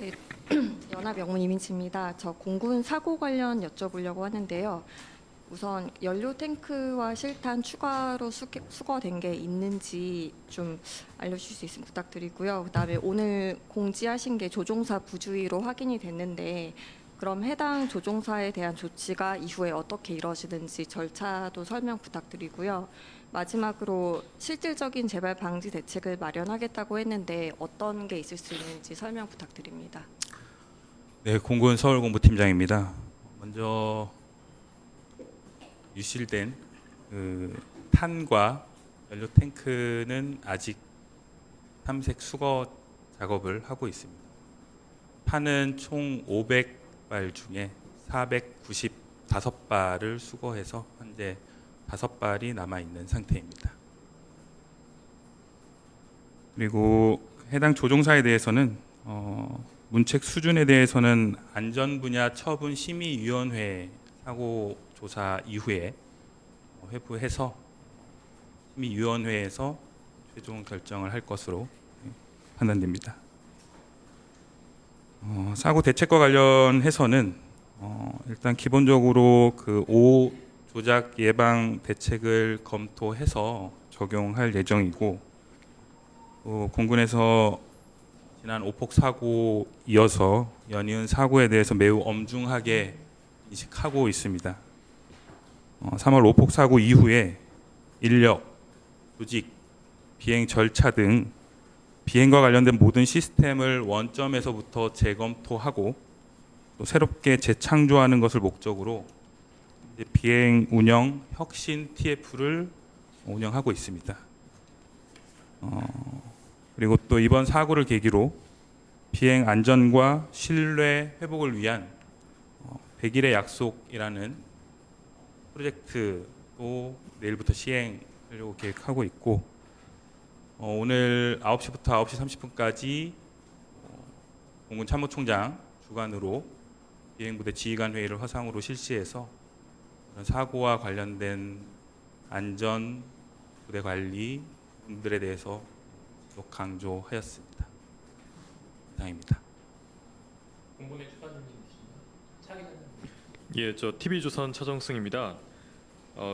네, 연합영문 이민지입니다. 저 공군 사고 관련 여쭤보려고 하는데요. 우선 연료 탱크와 실탄 추가로 수거된 게 있는지 좀 알려주실 수 있으면 부탁드리고요. 그다음에 오늘 공지하신 게 조종사 부주의로 확인이 됐는데 그럼 해당 조종사에 대한 조치가 이후에 어떻게 이루어지는지 절차도 설명 부탁드리고요. 마지막으로 실질적인 재발 방지 대책을 마련하겠다고 했는데 어떤 게 있을 수 있는지 설명 부탁드립니다. 네, 공군 서울공부팀장입니다. 먼저 유실된 탄과 연료 탱크는 아직 탐색 수거 작업을 하고 있습니다. 탄은 총 500발 중에 495발을 수거해서 현재 5발이 남아 있는 상태입니다. 그리고 해당 조종사에 대해서는 문책 수준에 대해서는 안전분야 처분 심의위원회 사고 조사 이후에 회부해서 심의위원회에서 최종 결정을 할 것으로 판단됩니다. 사고 대책과 관련해서는 일단 기본적으로 그 오호 조작 예방 대책을 검토해서 적용할 예정이고, 공군에서 지난 오폭 사고 이어서 연이은 사고에 대해서 매우 엄중하게 인식하고 있습니다. 3월 오폭 사고 이후에 인력, 조직, 비행 절차 등 비행과 관련된 모든 시스템을 원점에서부터 재검토하고 또 새롭게 재창조하는 것을 목적으로 비행 운영 혁신 TF를 운영하고 있습니다. 그리고 또 이번 사고를 계기로 비행 안전과 신뢰 회복을 위한 100일의 약속이라는 프로젝트도 내일부터 시행하려고 계획하고 있고, 오늘 9시부터 9시 30분까지 공군 참모총장 주관으로 비행부대 지휘관 회의를 화상으로 실시해서 사고와 관련된 안전, 부대 관리 분들에 대해서 강조하였습니다. 이상입니다. 공군의 추가님이십니다. 차기자님. 예, 저 TV조선 차정승입니다.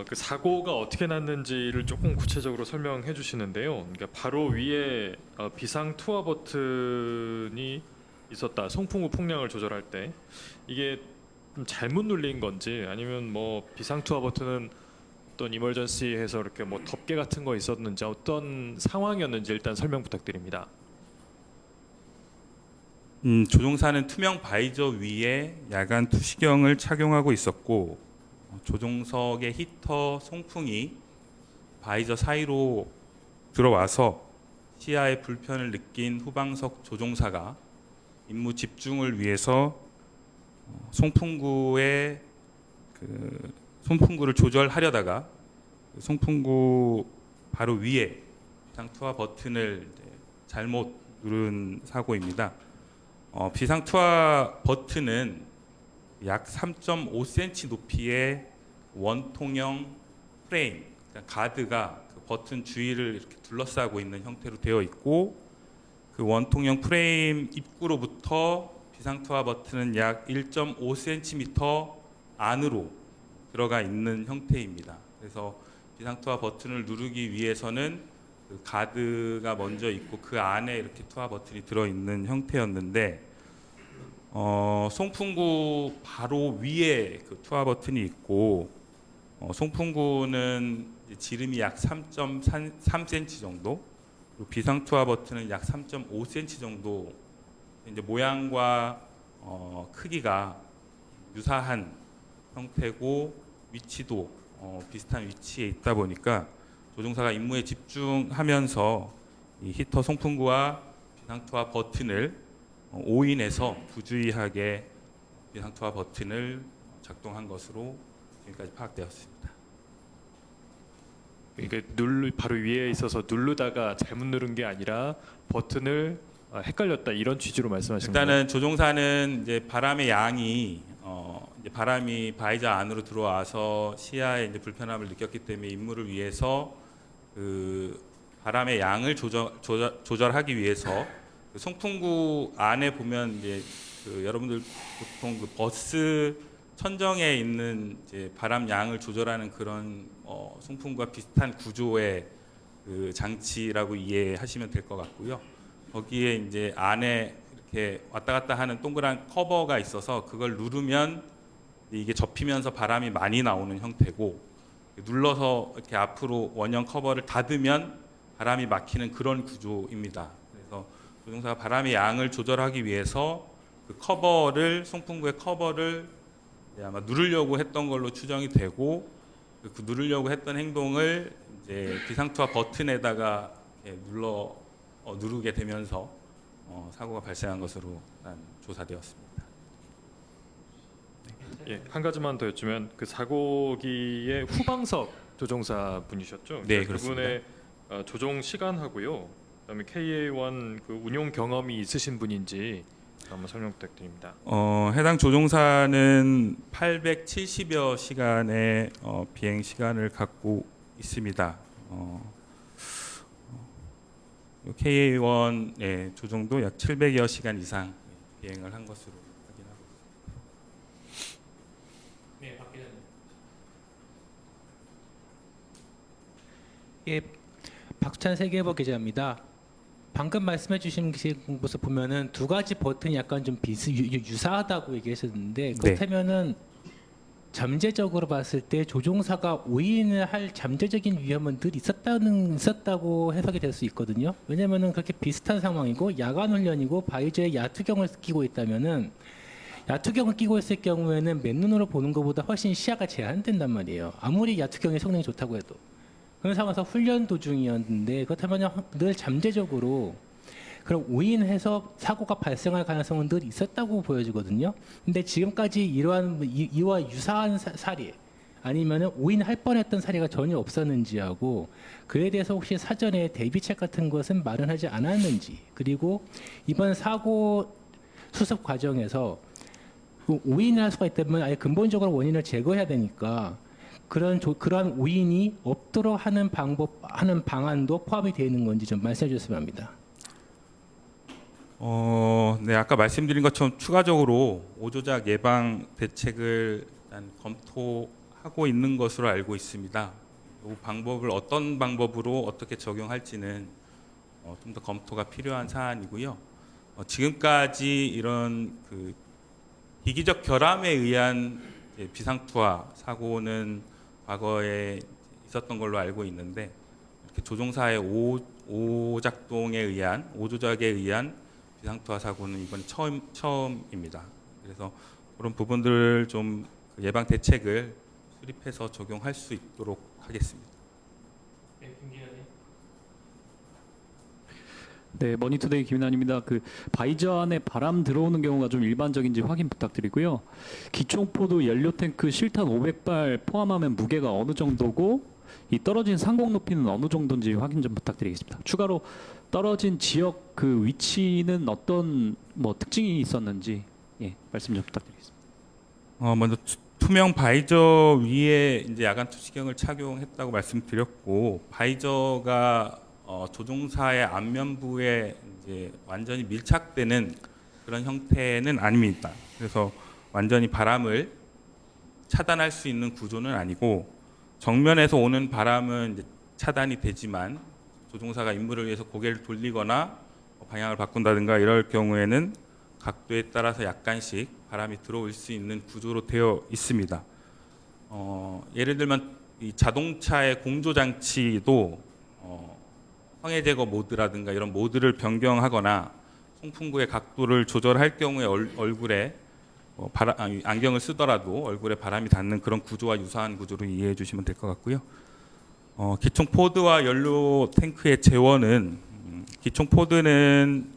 그 사고가 어떻게 났는지를 조금 구체적으로 설명해 주시는데요. 그러니까 바로 위에 비상 투하 버튼이 있었다. 송풍구 풍량을 조절할 때 이게 좀 잘못 눌린 건지, 아니면 뭐 비상 투하 버튼은 어떤 이머전시해서 이렇게 뭐 덮개 같은 거 있었는지, 어떤 상황이었는지 일단 설명 부탁드립니다. 조종사는 투명 바이저 위에 야간 투시경을 착용하고 있었고, 조종석의 히터 송풍이 바이저 사이로 들어와서 시야에 불편을 느낀 후방석 조종사가 임무 집중을 위해서 송풍구의 송풍구를 조절하려다가 송풍구 바로 위에 비상 투하 버튼을 잘못 누른 사고입니다. 비상 투하 버튼은 약 3.5cm 높이의 원통형 프레임, 그러니까 가드가 그 버튼 주위를 이렇게 둘러싸고 있는 형태로 되어 있고, 그 원통형 프레임 입구로부터 비상 투하 버튼은 약 1.5cm 안으로 들어가 있는 형태입니다. 그래서 비상 투하 버튼을 누르기 위해서는 그 가드가 먼저 있고 그 안에 이렇게 투하 버튼이 들어 있는 형태였는데, 송풍구 바로 위에 그 투하 버튼이 있고, 송풍구는 지름이 약 3.3cm 정도, 그리고 비상 투하 버튼은 약 3.5cm 정도, 이제 모양과 크기가 유사한 형태고 위치도 비슷한 위치에 있다 보니까 조종사가 임무에 집중하면서 이 히터 송풍구와 비상 투하 버튼을 오인해서 부주의하게 비상 투하 버튼을 작동한 것으로 지금까지 파악되었습니다. 그러니까 바로 위에 있어서 누르다가 잘못 누른 게 아니라 버튼을 헷갈렸다, 이런 취지로 말씀하시는 거예요? 일단은 조종사는 이제 바람의 양이 이제 바람이 바이저 안으로 들어와서 시야에 이제 불편함을 느꼈기 때문에 임무를 위해서 그 바람의 양을 조절하기 위해서 그 송풍구 안에 보면 이제 그 여러분들 보통 그 버스 천정에 있는 이제 바람 양을 조절하는 그런 송풍구와 비슷한 구조의 그 장치라고 이해하시면 될 것 같고요. 거기에 이제 안에 이렇게 왔다 갔다 하는 동그란 커버가 있어서 그걸 누르면 이게 접히면서 바람이 많이 나오는 형태고, 눌러서 이렇게 앞으로 원형 커버를 닫으면 바람이 막히는 그런 구조입니다. 그래서 조종사가 바람의 양을 조절하기 위해서 그 커버를, 송풍구의 커버를 아마 누르려고 했던 걸로 추정이 되고, 그 누르려고 했던 행동을 이제 비상투하 버튼에다가 이렇게 누르게 되면서 사고가 발생한 것으로 일단 조사되었습니다. 예, 한 가지만 더 여쭈면 그 사고기의 후방석 조종사 분이셨죠? 네, 그분의 조종 시간하고요. 그다음에 KA1 그 운용 경험이 있으신 분인지 한번 설명 부탁드립니다. 해당 조종사는 870여 시간의 비행 시간을 갖고 있습니다. KA1의 조종도 약 700여 시간 이상 비행을 한 것으로 확인하고 있습니다. 네, 박 기자님. 예, 박찬 세계보 기자입니다. 방금 말씀해 주신 모습 보면은 두 가지 버튼이 약간 좀 유사하다고 얘기하셨는데, 그렇다면은 잠재적으로 봤을 때 조종사가 오인을 할 잠재적인 위험은 늘 있었다고 해석이 될 수 있거든요. 왜냐면은 그렇게 비슷한 상황이고 야간 훈련이고 바이저에 야투경을 끼고 있다면은, 야투경을 끼고 있을 경우에는 맨눈으로 보는 것보다 훨씬 시야가 제한된단 말이에요. 아무리 야투경의 성능이 좋다고 해도. 그런 상황에서 훈련 도중이었는데, 그렇다면 늘 잠재적으로 그런 오인해서 사고가 발생할 가능성은 늘 있었다고 보여지거든요. 근데 지금까지 이와 유사한 사례, 아니면은 오인할 뻔했던 사례가 전혀 없었는지하고, 그에 대해서 혹시 사전에 대비책 같은 것은 마련하지 않았는지, 그리고 이번 사고 수습 과정에서 오인할 수가 있다면 아예 근본적으로 원인을 제거해야 되니까 그러한 오인이 없도록 하는 방안도 포함이 되어 있는 건지 좀 말씀해 주셨으면 합니다. 네, 아까 말씀드린 것처럼 추가적으로 오조작 예방 대책을 일단 검토하고 있는 것으로 알고 있습니다. 이 방법을 어떤 방법으로 어떻게 적용할지는 좀 더 검토가 필요한 사안이고요. 지금까지 이런 그 기기적 결함에 의한 비상투하 사고는 과거에 있었던 걸로 알고 있는데, 이렇게 조종사의 오작동에 의한, 오조작에 의한 비상투하 사고는 이번 처음입니다. 그래서 그런 부분들을 좀 예방 대책을 수립해서 적용할 수 있도록 하겠습니다. 네, 김 기자님. 네, 머니투데이 김인환입니다. 그 바이저 안에 바람 들어오는 경우가 좀 일반적인지 확인 부탁드리고요. 기총포도 연료 탱크 실탄 500발 포함하면 무게가 어느 정도고, 이 떨어진 상공 높이는 어느 정도인지 확인 좀 부탁드리겠습니다. 추가로 떨어진 지역 그 위치는 어떤 특징이 있었는지 말씀 좀 부탁드리겠습니다. 먼저 투명 바이저 위에 이제 야간 투시경을 착용했다고 말씀드렸고, 바이저가 조종사의 안면부에 이제 완전히 밀착되는 그런 형태는 아닙니다. 그래서 완전히 바람을 차단할 수 있는 구조는 아니고, 정면에서 오는 바람은 이제 차단이 되지만 조종사가 임무를 위해서 고개를 돌리거나 방향을 바꾼다든가 이럴 경우에는 각도에 따라서 약간씩 바람이 들어올 수 있는 구조로 되어 있습니다. 예를 들면 이 자동차의 공조 장치도 황해 제거 모드라든가 이런 모드를 변경하거나 송풍구의 각도를 조절할 경우에 얼굴에 안경을 쓰더라도 얼굴에 바람이 닿는 그런 구조와 유사한 구조로 이해해 주시면 될 것 같고요. 기총 포드와 연료 탱크의 재원은 기총 포드는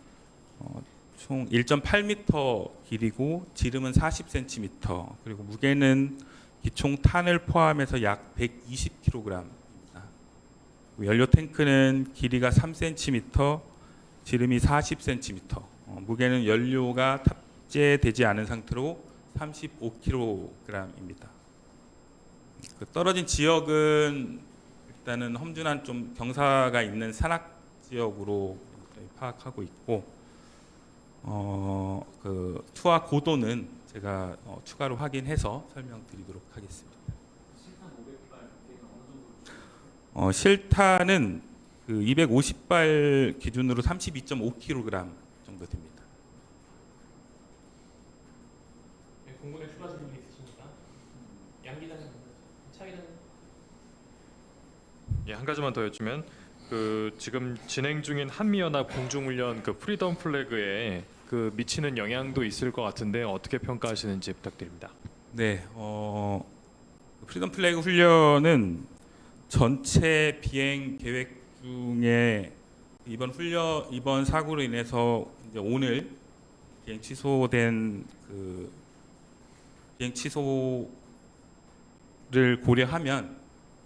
총 1.8m 길이고 지름은 40cm, 그리고 무게는 기총 탄을 포함해서 약 120kg입니다. 연료 탱크는 길이가 3cm, 지름이 40cm, 무게는 연료가 탑재되지 않은 상태로 35kg입니다. 그 떨어진 지역은 일단은 험준한 좀 경사가 있는 산악 지역으로 파악하고 있고, 그 투하 고도는 제가 추가로 확인해서 설명드리도록 하겠습니다. 실탄은 그 250발 기준으로 32.5kg 정도 됩니다. 네, 공군에 추가 질문 있으십니까? 양 기자님, 차 기자님. 예, 한 가지만 더 여쭈면 그 지금 진행 중인 한미연합 공중훈련 그 프리덤 플래그에 그 미치는 영향도 있을 것 같은데 어떻게 평가하시는지 부탁드립니다. 네, 프리덤 플래그 훈련은 전체 비행 계획 중에 이번 사고로 인해서 이제 오늘 비행 취소된 그 비행 취소를 고려하면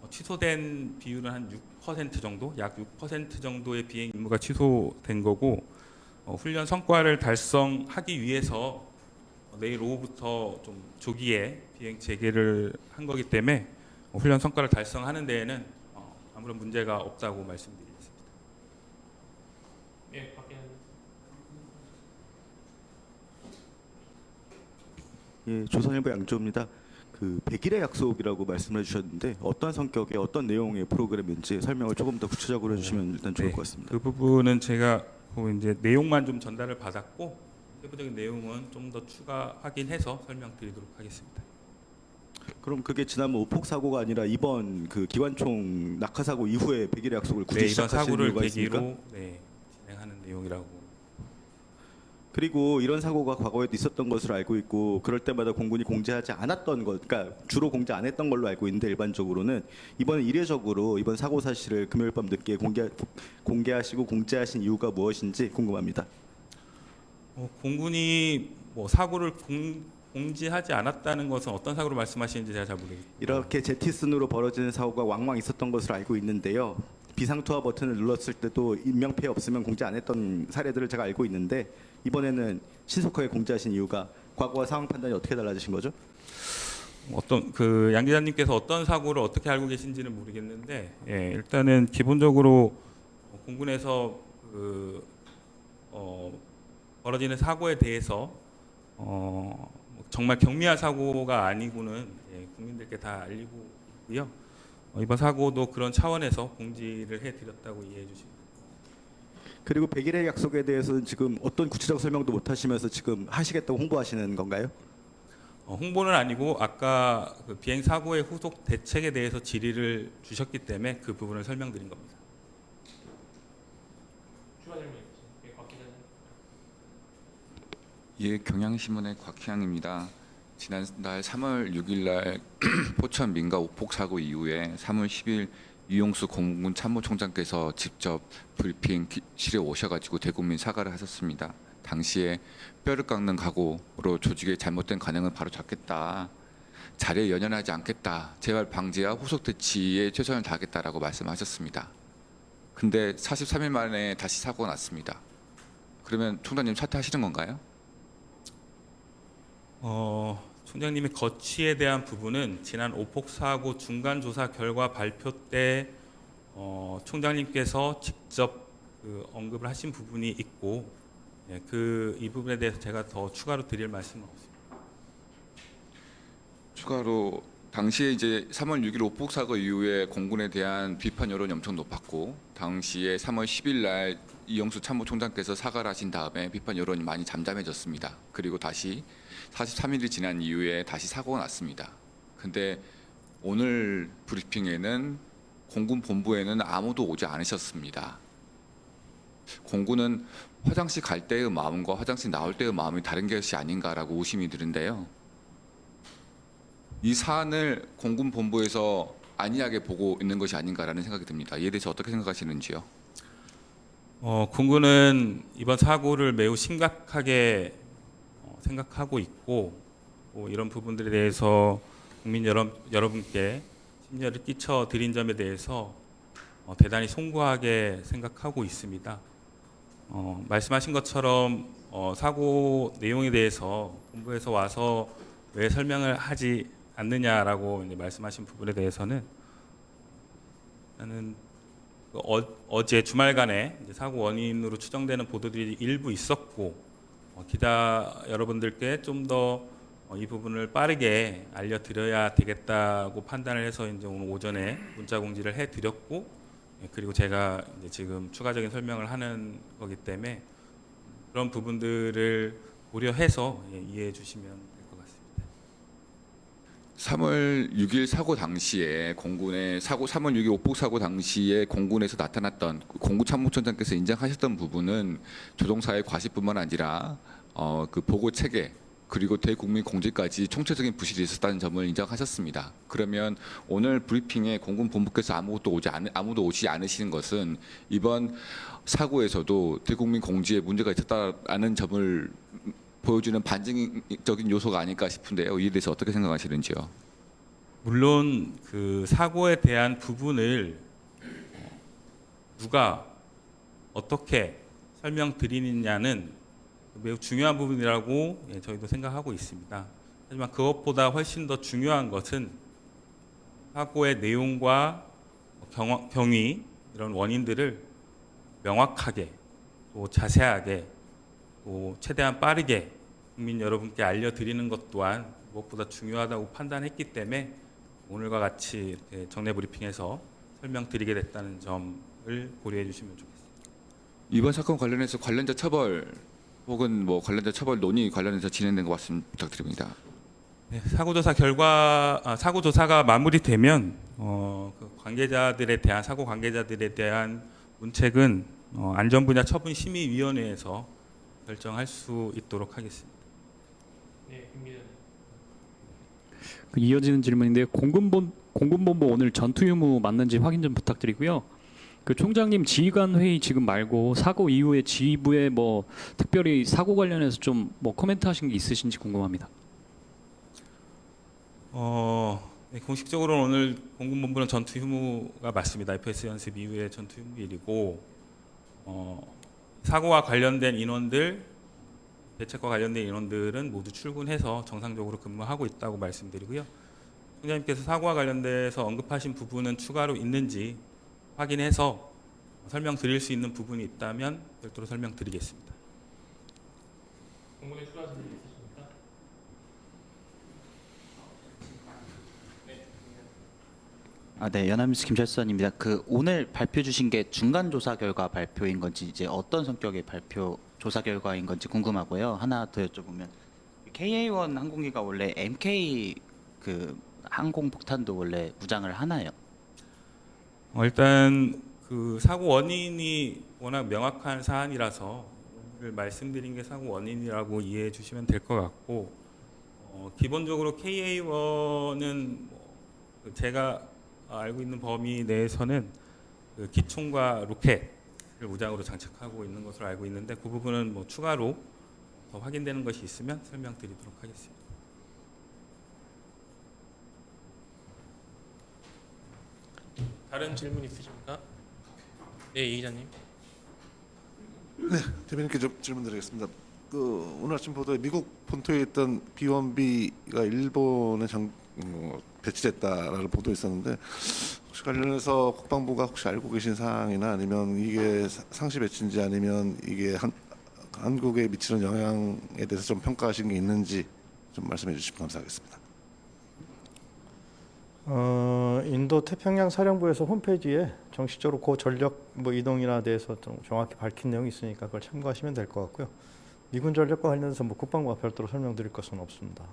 취소된 비율은 한 6% 정도, 약 6% 정도의 비행 임무가 취소된 거고 훈련 성과를 달성하기 위해서 내일 오후부터 좀 조기에 비행 재개를 한 거기 때문에 훈련 성과를 달성하는 데에는 아무런 문제가 없다고 말씀드리겠습니다. 네, 박 기자님. 예, 조선일보 양조입니다. 그 100일의 약속이라고 말씀해 주셨는데 어떤 성격의 어떤 내용의 프로그램인지 설명을 조금 더 구체적으로 해주시면 일단 좋을 네, 것 같습니다. 그 부분은 제가 이제 내용만 좀 전달을 받았고 세부적인 내용은 좀 더 추가 확인해서 설명드리도록 하겠습니다. 그럼 그게 지난번 오폭 사고가 아니라 이번 그 기관총 낙하 사고 이후에 100일의 약속을 굳이 네, 이번 시작하신 사고를 이유가 있습니까? 계기로 진행하는 내용이라고. 그리고 이런 사고가 과거에도 있었던 것으로 알고 있고 그럴 때마다 공군이 공지하지 않았던 것, 그러니까 주로 공지 안 했던 걸로 알고 있는데 일반적으로는 이번에 이례적으로 이번 사고 사실을 금요일 밤 늦게 공개하시고 공지하신 이유가 무엇인지 궁금합니다. 공군이 뭐 사고를 공지하지 않았다는 것은 어떤 사고를 말씀하시는지 제가 잘 모르겠습니다. 이렇게 제티슨으로 벌어지는 사고가 왕왕 있었던 것으로 알고 있는데요. 비상투하 버튼을 눌렀을 때도 인명피해 없으면 공지 안 했던 사례들을 제가 알고 있는데 이번에는 신속하게 공지하신 이유가 과거와 상황 판단이 어떻게 달라지신 거죠? 양 기자님께서 어떤 사고를 어떻게 알고 계신지는 모르겠는데 일단은 기본적으로 공군에서 벌어지는 사고에 대해서 정말 경미한 사고가 아니고는 국민들께 다 알리고 있고요. 이번 사고도 그런 차원에서 공지를 해드렸다고 이해해 주시면. 그리고 100일의 약속에 대해서는 지금 어떤 구체적 설명도 못 하시면서 지금 하시겠다고 홍보하시는 건가요? 홍보는 아니고 아까 그 비행 사고의 후속 대책에 대해서 질의를 주셨기 때문에 그 부분을 설명드린 겁니다. 추가 질문 있으십니까? 네, 박 기자님. 예, 경향신문의 곽희양입니다. 지난달 3월 6일 날 포천 민가 오폭 사고 이후에 3월 10일 유용수 공군 참모총장께서 직접 브리핑실에 오셔가지고 대국민 사과를 하셨습니다. 당시에 뼈를 깎는 각오로 조직의 잘못된 관행을 바로 잡겠다, 자리에 연연하지 않겠다, 재발 방지와 후속 대치에 최선을 다하겠다라고 말씀하셨습니다. 근데 43일 만에 다시 사고가 났습니다. 그러면 총장님 사퇴하시는 건가요? 총장님의 거취에 대한 부분은 지난 오폭 사고 중간 조사 결과 발표 때 총장님께서 직접 언급을 하신 부분이 있고 이 부분에 대해서 제가 더 추가로 드릴 말씀은 없습니다. 추가로 당시에 이제 3월 6일 오폭 사고 이후에 공군에 대한 비판 여론이 엄청 높았고 당시에 3월 10일 날 이영수 참모총장께서 사과를 하신 다음에 비판 여론이 많이 잠잠해졌습니다. 그리고 다시 43일이 지난 이후에 다시 사고가 났습니다. 근데 오늘 브리핑에는 공군 본부에는 아무도 오지 않으셨습니다. 공군은 화장실 갈 때의 마음과 화장실 나올 때의 마음이 다른 것이 아닌가라고 의심이 드는데요. 이 사안을 공군 본부에서 안이하게 보고 있는 것이 아닌가라는 생각이 듭니다. 이에 대해서 어떻게 생각하시는지요? 공군은 이번 사고를 매우 심각하게 생각하고 있고 이런 부분들에 대해서 국민 여러분께 심려를 끼쳐 드린 점에 대해서 대단히 송구하게 생각하고 있습니다. 말씀하신 것처럼 사고 내용에 대해서 본부에서 와서 왜 설명을 하지 않느냐라고 이제 말씀하신 부분에 대해서는 나는 어제 주말간에 이제 사고 원인으로 추정되는 보도들이 일부 있었고 기자 여러분들께 좀 더 이 부분을 빠르게 알려드려야 되겠다고 판단을 해서 이제 오늘 오전에 문자 공지를 해드렸고, 그리고 제가 이제 지금 추가적인 설명을 하는 거기 때문에 그런 부분들을 고려해서 이해해 주시면 될 것 같습니다. 3월 6일 사고 당시에 공군의 3월 6일 오폭 사고 당시에 공군에서 나타났던 공군 참모총장께서 인정하셨던 부분은 조종사의 과실뿐만 아니라 그 보고 체계 그리고 대국민 공지까지 총체적인 부실이 있었다는 점을 인정하셨습니다. 그러면 오늘 브리핑에 공군 본부께서 아무도 오지 않으시는 것은 이번 사고에서도 대국민 공지에 문제가 있었다는 점을 보여주는 반증적인 요소가 아닐까 싶은데요. 이에 대해서 어떻게 생각하시는지요? 물론 그 사고에 대한 부분을 누가 어떻게 설명드리느냐는 매우 중요한 부분이라고 저희도 생각하고 있습니다. 하지만 그것보다 훨씬 더 중요한 것은 사고의 내용과 경위 이런 원인들을 명확하게 또 자세하게 또 최대한 빠르게 국민 여러분께 알려드리는 것 또한 무엇보다 중요하다고 판단했기 때문에 오늘과 같이 이렇게 정례 브리핑에서 설명드리게 됐다는 점을 고려해 주시면 좋겠습니다. 이번 사건 관련해서 관련자 처벌 혹은 뭐 관련자 처벌 논의 관련해서 진행된 것 말씀 부탁드립니다. 네, 사고 조사가 마무리되면 그 관계자들에 대한 사고 관계자들에 대한 문책은 안전분야 처분심의위원회에서 결정할 수 있도록 하겠습니다. 네, 김 기자님. 이어지는 질문인데요. 공군본부 오늘 전투 유무 맞는지 확인 좀 부탁드리고요. 그 총장님 지휘관 회의 지금 말고 사고 이후에 지휘부에 뭐 특별히 사고 관련해서 좀 뭐 코멘트 하신 게 있으신지 궁금합니다. 네, 공식적으로 오늘 공군본부는 전투 휴무가 맞습니다. FS 연습 이후에 전투 휴무일이고 사고와 관련된 인원들, 대책과 관련된 인원들은 모두 출근해서 정상적으로 근무하고 있다고 말씀드리고요. 총장님께서 사고와 관련돼서 언급하신 부분은 추가로 있는지 확인해서 설명드릴 수 있는 부분이 있다면 별도로 설명드리겠습니다. 공군에 추가 질문 있으십니까? 네, 연합뉴스 김철선입니다. 그 오늘 발표 주신 게 중간 조사 결과 발표인 건지 이제 어떤 성격의 발표 조사 결과인 건지 궁금하고요. 하나 더 여쭤보면 KA1 항공기가 원래 MK 그 항공 폭탄도 원래 무장을 하나요? 일단 그 사고 원인이 워낙 명확한 사안이라서 오늘 말씀드린 게 사고 원인이라고 이해해 주시면 될 것 같고 기본적으로 KA1은 제가 알고 있는 범위 내에서는 그 기총과 로켓을 무장으로 장착하고 있는 것으로 알고 있는데 그 부분은 뭐 추가로 더 확인되는 것이 있으면 설명드리도록 하겠습니다. 다른 질문 있으십니까? 네, 이 기자님. 대변인께 좀 질문드리겠습니다. 그 오늘 아침 보도에 미국 본토에 있던 B1B가 일본에 배치됐다라는 보도 있었는데 혹시 관련해서 국방부가 혹시 알고 계신 사항이나 아니면 이게 상시 배치인지 아니면 이게 한국에 미치는 영향에 대해서 좀 평가하신 게 있는지 좀 말씀해 주시면 감사하겠습니다. 인도 태평양 사령부에서 홈페이지에 정식적으로 그 전력 이동이나 대해서 좀 정확히 밝힌 내용이 있으니까 그걸 참고하시면 될 것 같고요. 미군 전력과 관련해서 국방부가 별도로 설명드릴 것은 없습니다.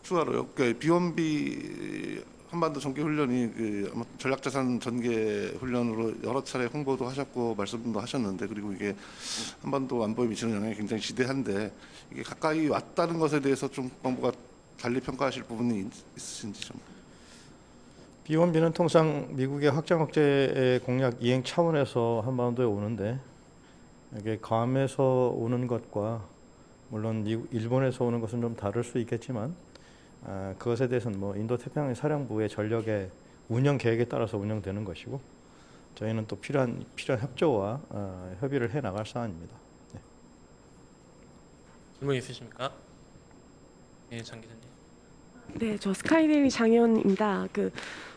추가로요. 그러니까 B1B 한반도 전개 훈련이 아마 전략자산 전개 훈련으로 여러 차례 홍보도 하셨고 말씀도 하셨는데 그리고 이게 한반도 안보에 미치는 영향이 굉장히 지대한데 이게 가까이 왔다는 것에 대해서 좀 국방부가 달리 평가하실 부분이 있으신지 좀. B1B는 통상 미국의 확장 억제 공약 이행 차원에서 한반도에 오는데 이게 괌에서 오는 것과 물론 일본에서 오는 것은 좀 다를 수 있겠지만 그것에 대해서는 인도 태평양 사령부의 전력의 운영 계획에 따라서 운영되는 것이고 저희는 또 필요한 협조와 협의를 해 나갈 사안입니다. 네. 질문 있으십니까? 네, 장 기자님. 네, 저 스카이데일리 장혜원입니다. 그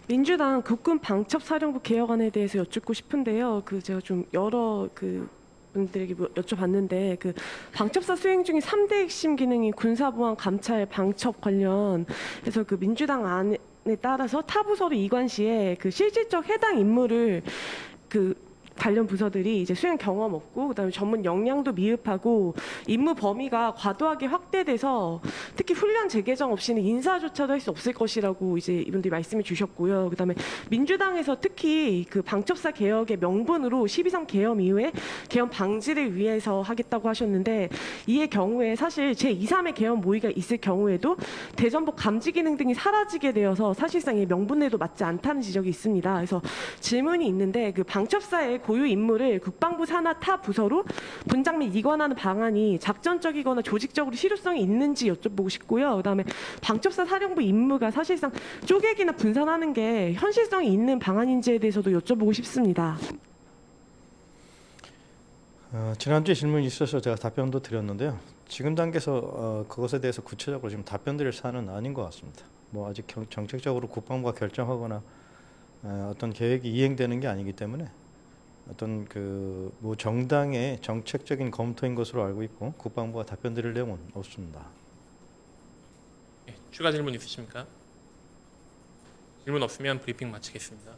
민주당 국군 방첩사령부 개혁안에 대해서 여쭙고 싶은데요. 그 제가 좀 여러 그 분들에게 여쭤봤는데 그 방첩사 수행 중인 3대 핵심 기능이 군사보안, 감찰, 방첩 관련해서 그 민주당 안에 따라서 타 부서로 이관 시에 그 실질적 해당 임무를 그 관련 부서들이 이제 수행 경험 없고 그다음에 전문 역량도 미흡하고 임무 범위가 과도하게 확대돼서 특히 훈련 재개정 없이는 인사조차도 할 수 없을 것이라고 이제 이분들이 말씀해 주셨고요. 그다음에 민주당에서 특히 그 방첩사 개혁의 명분으로 12.3 개헌 이후에 개헌 방지를 위해서 하겠다고 하셨는데 이의 경우에 사실 제2.3의 개헌 모의가 있을 경우에도 대전복 감지 기능 등이 사라지게 되어서 사실상 이 명분에도 맞지 않다는 지적이 있습니다. 그래서 질문이 있는데 그 방첩사의 고유 임무를 국방부 산하 타 부서로 분장 및 이관하는 방안이 작전적이거나 조직적으로 실효성이 있는지 여쭤보고 싶고요. 그다음에 방첩사 사령부 임무가 사실상 쪼개기나 분산하는 게 현실성이 있는 방안인지에 대해서도 여쭤보고 싶습니다. 지난주에 질문이 있어서 제가 답변도 드렸는데요. 지금 단계에서 그것에 대해서 구체적으로 지금 답변 드릴 사안은 아닌 것 같습니다. 뭐 아직 정책적으로 국방부가 결정하거나 어떤 계획이 이행되는 게 아니기 때문에 어떤 그 뭐 정당의 정책적인 검토인 것으로 알고 있고 국방부가 답변 드릴 내용은 없습니다. 추가 질문 있으십니까? 질문 없으면 브리핑 마치겠습니다.